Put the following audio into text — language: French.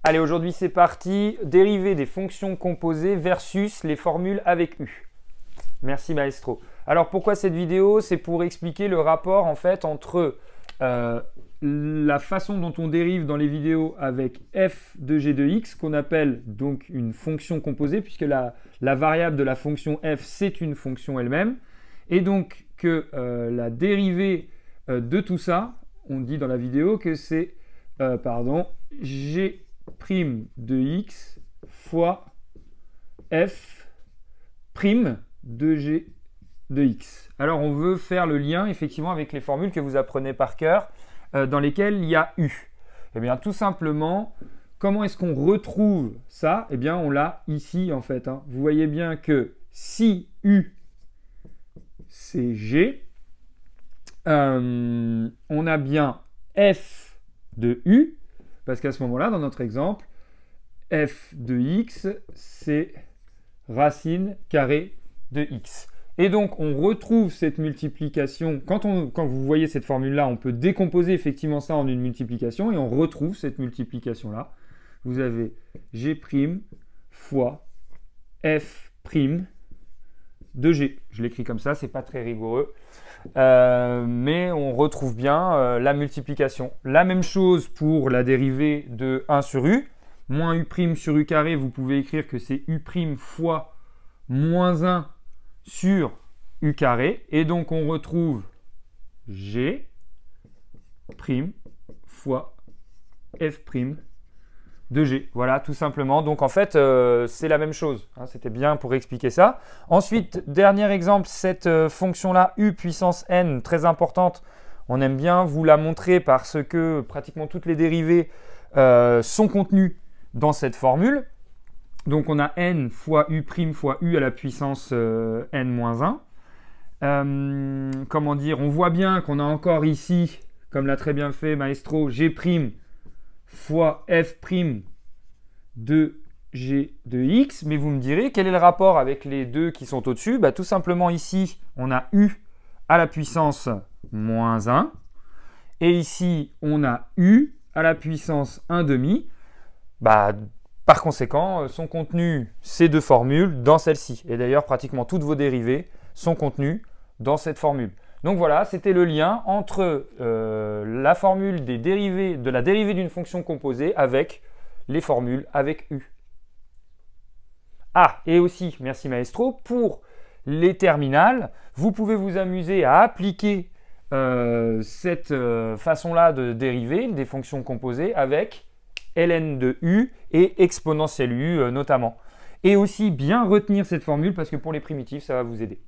Allez, aujourd'hui c'est parti. Dérivée des fonctions composées versus les formules avec U. Merci Maestro. Alors pourquoi cette vidéo? C'est pour expliquer le rapport en fait entre la façon dont on dérive dans les vidéos avec f de g de x, qu'on appelle donc une fonction composée, puisque la variable de la fonction f, c'est une fonction elle-même. Et donc que la dérivée de tout ça, on dit dans la vidéo que c'est g' de x fois f' de g de x. Alors on veut faire le lien effectivement avec les formules que vous apprenez par cœur dans lesquelles il y a u. Eh bien tout simplement, comment est-ce qu'on retrouve ça? Eh bien on l'a ici en fait. Vous voyez bien que si u c'est g, on a bien f de u, parce qu'à ce moment-là, dans notre exemple, f de x, c'est racine carrée de x. Et donc, on retrouve cette multiplication. Quand vous voyez cette formule-là, on peut décomposer effectivement ça en une multiplication et on retrouve cette multiplication-là. Vous avez g' fois f' de g. Je l'écris comme ça, c'est pas très rigoureux. Mais on retrouve bien la multiplication. La même chose pour la dérivée de 1 sur u. Moins u' sur u carré, vous pouvez écrire que c'est u' fois moins 1 sur u carré. Et donc on retrouve g' fois f' de g. Voilà, tout simplement. Donc en fait, c'est la même chose. C'était bien pour expliquer ça. Ensuite, dernier exemple, cette fonction-là, u puissance n, très importante. On aime bien vous la montrer parce que pratiquement toutes les dérivées sont contenues dans cette formule. Donc on a n fois u' fois u à la puissance n-1. Comment dire? On voit bien qu'on a encore ici, comme l'a très bien fait Maestro, g' fois f' de g de x, mais vous me direz quel est le rapport avec les deux qui sont au-dessus? Tout simplement ici, on a u à la puissance moins 1, et ici, on a u à la puissance 1 demi. Par conséquent, sont contenues ces deux formules dans celle-ci. Et d'ailleurs, pratiquement toutes vos dérivées sont contenues dans cette formule. Donc voilà, c'était le lien entre la formule de la dérivée d'une fonction composée avec les formules avec u. Ah, et aussi, merci Maestro, pour les terminales, vous pouvez vous amuser à appliquer cette façon-là de dériver des fonctions composées avec ln de u et exponentielle u notamment. Et aussi bien retenir cette formule parce que pour les primitifs, ça va vous aider.